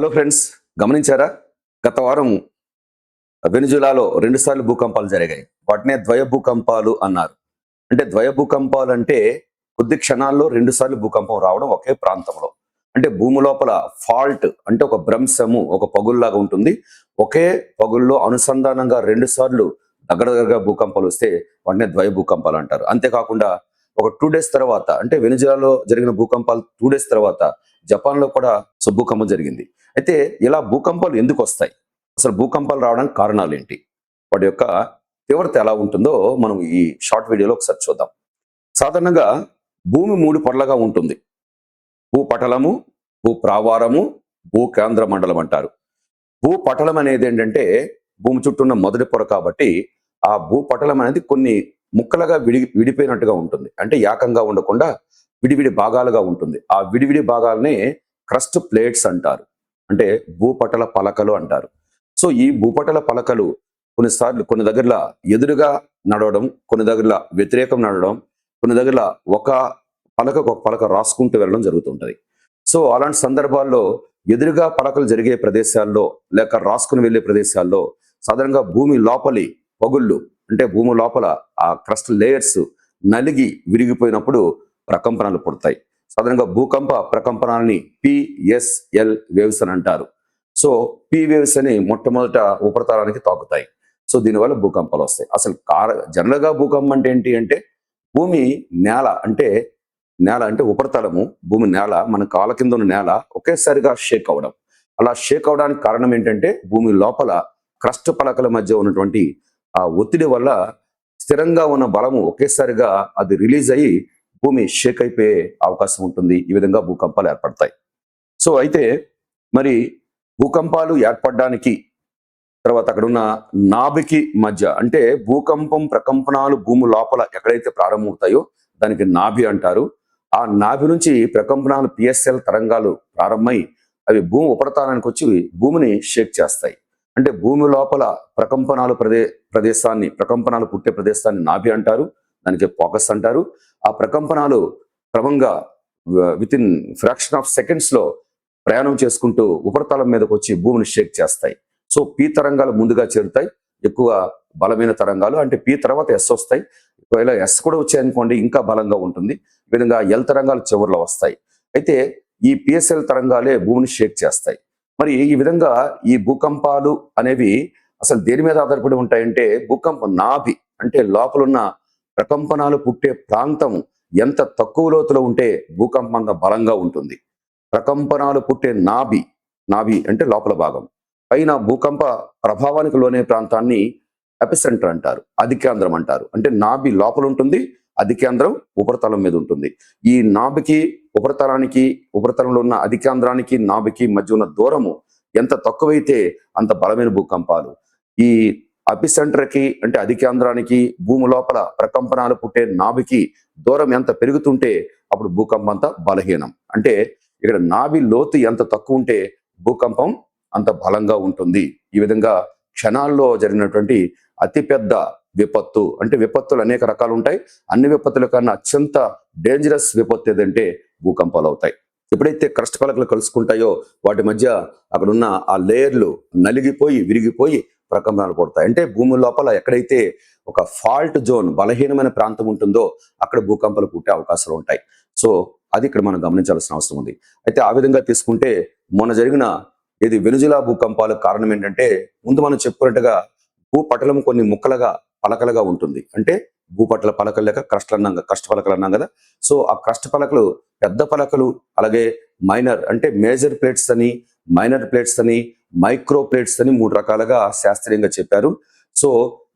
Hello friends, గమనించారా? గత వారం వెనిజులాలో 2 సార్లు భూకంపాలు జరిగాయి. వాటినే ద్వయ భూకంపాలు అన్నారు. అంటే ద్వయ భూకంపాలు అంటే కొద్ది క్షణాల్లో 2 సార్లు భూకంపం రావడం ఒకే ప్రాంతంలో. అంటే భూమి లోపల ఫాల్ట్ అంటే ఒక భ్రంశము, ఒక పగుల్లాగా ఉంటుంది. ఒకే పగుల్లో అనుసంధానంగా 2 సార్లు దగ్గరగా భూకంపాలు వస్తే వాటినే ద్వయ భూకంపాలు అంటారు. అంతేకాకుండా ఒక 2 డేస్ తర్వాత, అంటే వెనిజులాలో జరిగిన భూకంపాలు 2 డేస్ తర్వాత జపాన్లో కూడా భూకంపం జరిగింది. అయితే ఇలా భూకంపాలు ఎందుకు వస్తాయి, అసలు భూకంపాలు రావడానికి కారణాలు ఏంటి, వాటి యొక్క తీవ్రత ఎలా ఉంటుందో మనం ఈ షార్ట్ వీడియోలో ఒకసారి చూద్దాం. సాధారణంగా భూమి 3 పొరలుగా ఉంటుంది. భూపటలము, భూప్రావారము, భూకేంద్ర మండలం అంటారు. భూపటలం అనేది ఏంటంటే భూమి చుట్టూ ఉన్న మొదటి పొర కాబట్టి ఆ భూపటలం అనేది కొన్ని ముక్కలుగా విడిపోయినట్టుగా ఉంటుంది. అంటే ఏకంగా ఉండకుండా విడివిడి భాగాలుగా ఉంటుంది. ఆ విడివిడి భాగాలనే క్రస్ట్ ప్లేట్స్ అంటారు, అంటే భూపటల పలకలు అంటారు. సో ఈ భూపటల పలకలు కొన్నిసార్లు కొన్ని దగ్గరలో ఎదురుగా నడవడం, కొన్ని దగ్గరలో వ్యతిరేకం నడవడం, కొన్ని దగ్గరలో ఒక పలక రాసుకుంటూ వెళ్ళడం జరుగుతుంటది. సో అలాంటి సందర్భాల్లో ఎదురుగా పలకలు జరిగే ప్రదేశాల్లో లేక రాసుకుని వెళ్ళే ప్రదేశాల్లో సాధారణంగా భూమి లోపలి పగుళ్ళు, అంటే భూమి లోపల ఆ క్రస్ట్ లేయర్స్ నలిగి విరిగిపోయినప్పుడు ప్రకంపనలు పుడతాయి. సాధారణంగా భూకంప ప్రకంపనాలని పిఎస్ఎల్ వేవ్స్ అని అంటారు. సో పి వేవ్స్ అని మొట్టమొదట ఉపరితలానికి తాకుతాయి. సో దీనివల్ల భూకంపాలు వస్తాయి. అసలు జనరల్గా భూకంపం అంటే ఏంటి అంటే భూమి నేల అంటే ఉపరితలము, భూమి నేల, మన కాళ్ళ కింద ఉన్న నేల ఒకేసారిగా షేక్ అవడం. అలా షేక్ అవడానికి కారణం ఏంటంటే భూమి లోపల క్రస్ట్ పలకల మధ్య ఉన్నటువంటి ఆ ఒత్తిడి వల్ల స్థిరంగా ఉన్న బలము ఒకేసారిగా అది రిలీజ్ అయ్యి భూమి షేక్ అయిపోయే అవకాశం ఉంటుంది. ఈ విధంగా భూకంపాలు ఏర్పడతాయి. సో అయితే మరి భూకంపాలు ఏర్పడడానికి తర్వాత అక్కడ ఉన్న నాభికి మధ్య, అంటే భూకంపం ప్రకంపనాలు భూమి లోపల ఎక్కడైతే ప్రారంభమవుతాయో దానికి నాభి అంటారు. ఆ నాభి నుంచి ప్రకంపనాలు పిఎస్ఎల్ తరంగాలు ప్రారంభమై అవి భూమి ఉపరితలానికి వచ్చి భూమిని షేక్ చేస్తాయి. అంటే భూమి లోపల ప్రకంపనాలు ప్రకంపనాలు పుట్టే ప్రదేశాన్ని నాభి అంటారు, దానికి ఫోకస్ అంటారు. ఆ ప్రకంపనాలు క్రమంగా with in fraction of seconds లో ప్రయాణం చేసుకుంటూ ఉపరితలం మీదకి వచ్చి భూమిని షేక్ చేస్తాయి. సో పి తరంగాలు ముందుగా చేరుతాయి, ఎక్కువ బలమైన తరంగాలు. అంటే పి తర్వాత ఎస్ వస్తాయి. ఒకవేళ ఎస్ కూడా వచ్చాయనుకోండి ఇంకా బలంగా ఉంటుంది. ఈ విధంగా ఎల్ తరంగాలు చివరిలో వస్తాయి. అయితే ఈ పిఎస్ఎల్ తరంగాలే భూమిని షేక్ చేస్తాయి. మరి ఈ విధంగా ఈ భూకంపాలు అనేవి అసలు దేని మీద ఆధారపడి ఉంటాయంటే భూకంపం నాభి, అంటే లోపలున్న ప్రకంపనాలు పుట్టే ప్రాంతం ఎంత తక్కువ లోతులో ఉంటే భూకంపం అంత బలంగా ఉంటుంది. ప్రకంపనాలు పుట్టే నాభి అంటే లోపల భాగం, పైన భూకంప ప్రభావానికి లోనే ప్రాంతాన్ని ఎపిసెంటర్ అంటారు, అధికేంద్రం అంటారు. అంటే నాభి లోపల ఉంటుంది, అధికేంద్రం ఉపరితలం మీద ఉంటుంది. ఈ నాభికి ఉపరితలంలో ఉన్న అధికేంద్రానికి నాభికి మధ్య ఉన్న దూరము ఎంత తక్కువైతే అంత బలమైన భూకంపాలు. ఈ ఎపిసెంటర్కి అంటే అధికేంద్రానికి భూమి లోపల ప్రకంపనాలు పుట్టే నాభికి దూరం ఎంత పెరుగుతుంటే అప్పుడు భూకంపం అంత బలహీనం. అంటే ఇక్కడ నాభి లోతు ఎంత తక్కువ ఉంటే భూకంపం అంత బలంగా ఉంటుంది. ఈ విధంగా క్షణాల్లో జరిగినటువంటి అతిపెద్ద విపత్తు, అంటే విపత్తులు అనేక రకాలు ఉంటాయి. అన్ని విపత్తుల కన్నా అత్యంత డేంజరస్ విపత్తు ఏదంటే భూకంపాలు అవుతాయి. ఎప్పుడైతే క్రస్ట్ పలకలు కలుసుకుంటాయో వాటి మధ్య అక్కడ ఉన్న ఆ లేయర్లు నలిగిపోయి విరిగిపోయి ప్రకంపనాలు పుడతాయి. అంటే భూమి లోపల ఎక్కడైతే ఒక ఫాల్ట్ జోన్, బలహీనమైన ప్రాంతం ఉంటుందో అక్కడ భూకంపాలు పుట్టే అవకాశాలు ఉంటాయి. సో అది ఇక్కడ మనం గమనించాల్సిన అవసరం ఉంది. అయితే ఆ విధంగా తీసుకుంటే మొన్న జరిగిన వెనిజులా భూకంపాలు కారణం ఏంటంటే ముందు మనం చెప్పుకున్నట్టుగా భూపటలం కొన్ని ముక్కలుగా పలకలుగా ఉంటుంది. అంటే భూపటల పలకలు లేక క్రస్ట్ పలకలు అన్నాం కదా. సో ఆ క్రస్ట్ పలకలు పెద్ద పలకలు, అలాగే మైనర్ అంటే మేజర్ ప్లేట్స్ అని, మైనర్ ప్లేట్స్ అని, మైక్రో ప్లేట్స్ అని 3 రకాలుగా శాస్త్రీయంగా చెప్పారు. సో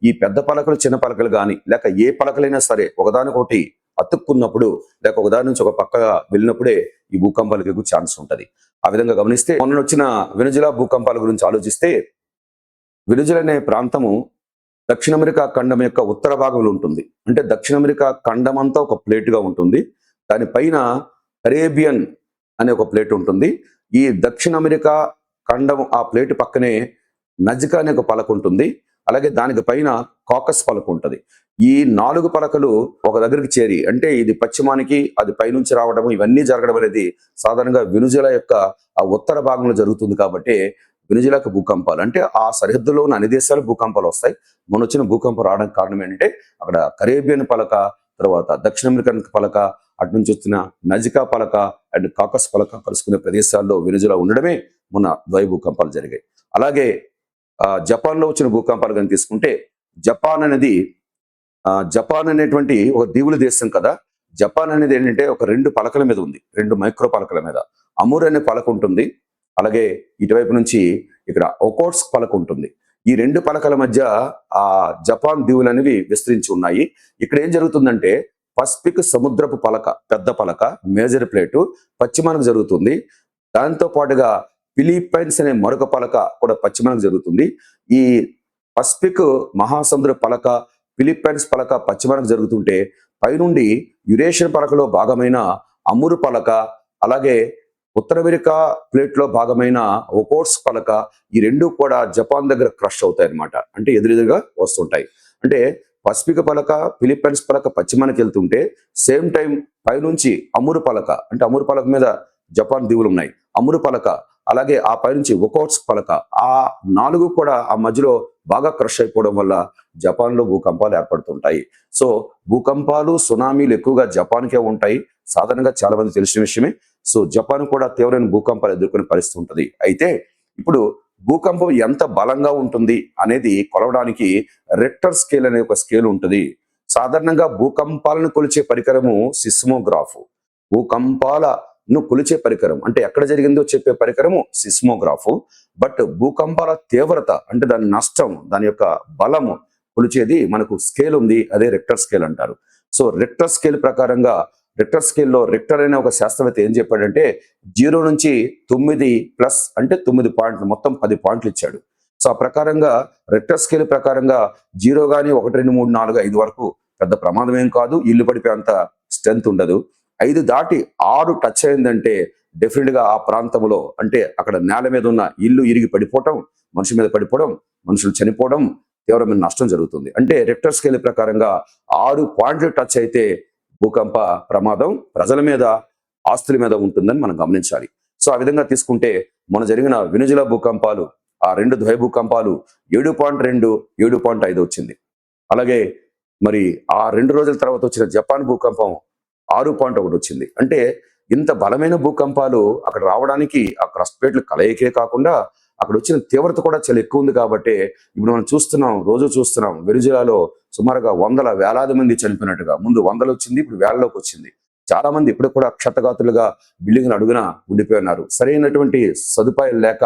ఈ పెద్ద పలకలు, చిన్న పలకలు కానీ లేక ఏ పలకలైనా సరే ఒకదానికొకటి అతుక్కున్నప్పుడు లేక ఒకదాని నుంచి ఒక పక్కగా వెళ్ళినప్పుడే ఈ భూకంపాలకు ఎక్కువ ఛాన్స్ ఉంటుంది. ఆ విధంగా గమనిస్తే మొన్న వచ్చిన వెనిజులా భూకంపాల గురించి ఆలోచిస్తే, వెనిజులా అనే ప్రాంతము దక్షిణ అమెరికా ఖండం యొక్క ఉత్తర భాగంలో ఉంటుంది. అంటే దక్షిణ అమెరికా ఖండం అంతా ఒక ప్లేట్గా ఉంటుంది. దానిపైన కరేబియన్ అనే ఒక ప్లేట్ ఉంటుంది. ఈ దక్షిణ అమెరికా ఖండం ఆ ప్లేట్ పక్కనే నజ్కా అనే ఒక పలక ఉంటుంది. అలాగే దానికి పైన కాకస్ పలక ఉంటుంది. ఈ 4 పలకలు ఒక దగ్గరికి చేరి, అంటే ఇది పశ్చిమానికి, అది పైనుంచి రావడం, ఇవన్నీ జరగడం అనేది సాధారణంగా వెనుజులా యొక్క ఆ ఉత్తర భాగంలో జరుగుతుంది. కాబట్టి వెనుజులాకు భూకంపాలు అంటే ఆ సరిహద్దులో ఉన్న అన్ని దేశాలు భూకంపాలు వస్తాయి. మొన్న వచ్చిన భూకంపం రావడానికి కారణం ఏంటంటే అక్కడ కరేబియన్ పలక, తర్వాత దక్షిణ అమెరికన్ పలక, అటు నుంచి వచ్చిన నజికా పలక అండ్ కాకస్ పలక కలుసుకునే ప్రదేశాల్లో వెనుజులా ఉండడమే మొన్న ద్వయ భూకంపాలు జరిగాయి. అలాగే జపాన్లో వచ్చిన భూకంపాలు కానీ తీసుకుంటే, జపాన్ అనేది జపాన్ అనేటువంటి ఒక దీవుల దేశం కదా. జపాన్ అనేది ఏంటంటే ఒక 2 పలకల మీద ఉంది, 2 మైక్రో పలకల మీద. అమూర్ అనే పలక ఉంటుంది, అలాగే ఇటువైపు నుంచి ఇక్కడ ఒకోట్స్ పలక ఉంటుంది. ఈ 2 పలకల మధ్య ఆ జపాన్ దీవులు అనేవి విస్తరించి ఉన్నాయి. ఇక్కడ ఏం జరుగుతుందంటే పసిఫిక్ సముద్రపు పలక, పెద్ద పలక, మేజర్ ప్లేటు పశ్చిమానికి జరుగుతుంది. దాంతో పాటుగా ఫిలిప్పైన్స్ అనే మరొక పలక కూడా పశ్చిమానికి జరుగుతుంది. ఈ పసిఫిక్ మహాసముద్ర పలక, ఫిలిప్పైన్స్ పలక పశ్చిమానికి జరుగుతుంటే, పైనుండి యురేషియన్ పలకలో భాగమైన అమురు పలక, అలాగే ఉత్తర అమెరికా ప్లేట్ లో భాగమైన ఒకోట్స్ పలక, ఈ 2 కూడా జపాన్ దగ్గర క్రష్ అవుతాయి అన్నమాట. అంటే ఎదురుగా వస్తుంటాయి. అంటే పసిఫిక్ పలక, ఫిలిప్పైన్స్ పలక పశ్చిమానికి వెళ్తుంటే, సేమ్ టైం పైనుంచి అమురు పలక, అంటే అమురు పలక మీద జపాన్ దీవులు ఉన్నాయి, అమురు పలక, అలాగే ఆ పైనుంచి ఒకోట్స్ పలక, ఆ 4 కూడా ఆ మధ్యలో బాగా క్రష్ అయిపోవడం వల్ల జపాన్లో భూకంపాలు ఏర్పడుతుంటాయి. సో భూకంపాలు, సునామీలు ఎక్కువగా జపాన్కే ఉంటాయి. సాధారణంగా చాలా మంది తెలిసిన విషయమే. సో జపాన్ కూడా తీవ్రమైన భూకంపాలు ఎదుర్కొనే పరిస్థితి ఉంటుంది. అయితే ఇప్పుడు భూకంపం ఎంత బలంగా ఉంటుంది అనేది కొలవడానికి రెక్టర్ స్కేల్ అనే ఒక స్కేల్ ఉంటుంది. సాధారణంగా భూకంపాలను కొలిచే పరికరము సిస్మోగ్రాఫ్. భూకంపాలను కొలిచే పరికరం అంటే ఎక్కడ జరిగిందో చెప్పే పరికరము సిస్మోగ్రాఫ్. బట్ భూకంపాల తీవ్రత అంటే దాని నష్టం, దాని యొక్క బలము కొలిచేది మనకు స్కేల్ ఉంది, అదే రెక్టర్ స్కేల్ అంటారు. సో రెక్టర్ స్కేల్ ప్రకారంగా, రెక్టర్ స్కేల్లో రెక్టర్ అనే ఒక శాస్త్రవేత్త ఏం చెప్పాడంటే 0 నుంచి 9 ప్లస్ అంటే 9 పాయింట్లు, మొత్తం 10 పాయింట్లు ఇచ్చాడు. సో ఆ ప్రకారంగా రెక్టర్ స్కేల్ ప్రకారంగా 0 కానీ 1, 2, 3, 4, 5 వరకు పెద్ద ప్రమాదం ఏం కాదు, ఇల్లు పడిపోయేంత స్ట్రెంత్ ఉండదు. 5 దాటి 6 టచ్ అయిందంటే డెఫినెట్ గా ఆ ప్రాంతంలో, అంటే అక్కడ నేల మీద ఉన్న ఇల్లు ఇరిగి పడిపోవటం, మనుషుల మీద పడిపోవడం, మనుషులు చనిపోవడం, తీవ్రమైన నష్టం జరుగుతుంది. అంటే రెక్టర్ స్కేల్ ప్రకారంగా 6 పాయింట్లు టచ్ అయితే భూకంప ప్రమాదం ప్రజల మీద, ఆస్తుల మీద ఉంటుందని మనం గమనించాలి. సో ఆ విధంగా తీసుకుంటే మన జరిగిన వెనుజులా భూకంపాలు, ఆ 2 ద్వయ భూకంపాలు 7.2, 7.5 వచ్చింది. అలాగే మరి ఆ 2 రోజుల తర్వాత వచ్చిన జపాన్ భూకంపం 6.1 వచ్చింది. అంటే ఇంత బలమైన భూకంపాలు అక్కడ రావడానికి ఆ క్రస్ట్ ప్లేట్లు కలయికే కాకుండా అక్కడ వచ్చిన తీవ్రత కూడా చాలా ఎక్కువ ఉంది. కాబట్టి ఇప్పుడు మనం చూస్తున్నాం, రోజు చూస్తున్నాం, వెనుజులాలో సుమారుగా వందల వేలాది మంది చనిపోయినట్టుగా. ముందు వందలు వచ్చింది, ఇప్పుడు వేలలోకి వచ్చింది. చాలా మంది ఇప్పుడు కూడా క్షతగాతులుగా బిల్డింగ్ల అడుగున ఉండిపోయినారు. సరైనటువంటి సదుపాయాలు లేక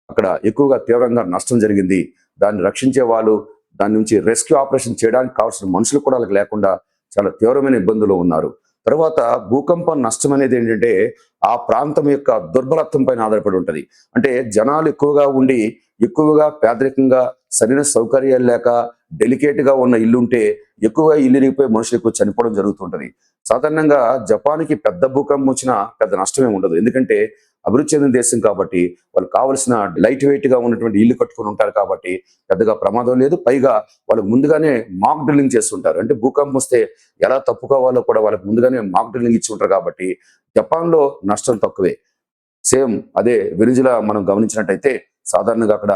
అక్కడ ఎక్కువగా తీవ్రంగా నష్టం జరిగింది. దాన్ని రక్షించే వాళ్ళు, దాని నుంచి రెస్క్యూ ఆపరేషన్ చేయడానికి కావాల్సిన మనుషులు కూడా వాళ్ళకి లేకుండా చాలా తీవ్రమైన ఇబ్బందులు ఉన్నారు. తర్వాత భూకంపం నష్టం అనేది ఏంటంటే ఆ ప్రాంతం యొక్క దుర్బలత్వం పైన ఆధారపడి ఉంటుంది. అంటే జనాలు ఎక్కువగా ఉండి, ఎక్కువగా పేదరికంగా, సరైన సౌకర్యాలు లేక, డెలికేట్ గా ఉన్న ఇల్లు ఉంటే ఎక్కువగా ఇల్లు ఇరిగిపోయి మనుషులు ఎక్కువ చనిపోవడం జరుగుతుంటది. సాధారణంగా జపాన్కి పెద్ద భూకంపం వచ్చినా పెద్ద నష్టమే ఉండదు. ఎందుకంటే అభివృద్ధి చెందిన దేశం కాబట్టి వాళ్ళకి కావలసిన లైట్ వెయిట్ గా ఉన్నటువంటి ఇల్లు కట్టుకుని ఉంటారు కాబట్టి పెద్దగా ప్రమాదం లేదు. పైగా వాళ్ళకి ముందుగానే మాక్ డ్రిల్లింగ్ చేస్తుంటారు. అంటే భూకంపం వస్తే ఎలా తప్పుకోవాలో కూడా వాళ్ళకి ముందుగానే మాక్ డ్రిల్లింగ్ ఇచ్చి ఉంటారు. కాబట్టి జపాన్ లో నష్టం తక్కువే. సేమ్ అదే వెనుజులా మనం గమనించినట్టయితే సాధారణంగా అక్కడ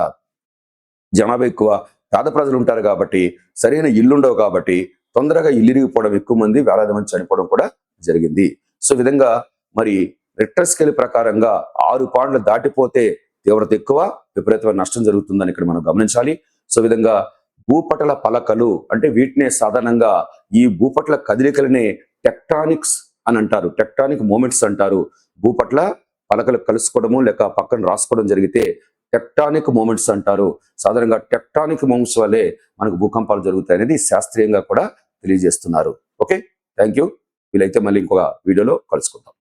జనాభా ఎక్కువ, పేద ప్రజలు ఉంటారు కాబట్టి, సరైన ఇల్లుండవు కాబట్టి తొందరగా ఇల్లు ఇరిగిపోవడం, ఎక్కువ మంది, వేలాది మంది చనిపోవడం కూడా జరిగింది. సో ఈ విధంగా మరి రెక్టర్ స్కేల్ ప్రకారంగా 6 పాయింట్లు దాటిపోతే తీవ్రత ఎక్కువ, విపరీతమైన నష్టం జరుగుతుందని ఇక్కడ మనం గమనించాలి. సో ఈ విధంగా భూపటల పలకలు అంటే వీటినే సాధారణంగా ఈ భూపటల కదలికలనే టెక్టానిక్స్ అని అంటారు, టెక్టానిక్ మూమెంట్స్ అంటారు. భూపట్ల పలకలు కలుసుకోవడము లేక పక్కన రాసుకోవడం జరిగితే టెక్టానిక్ మూమెంట్స్ అంటారు. సాధారణంగా టెక్టానిక్ మూమెంట్స్ వల్లే మనకు భూకంపాలు జరుగుతాయి అనేది శాస్త్రీయంగా కూడా తెలియజేస్తున్నారు. Okay, thank you. వీలైతే మళ్ళీ ఇంకొక వీడియోలో కలుసుకుందాం.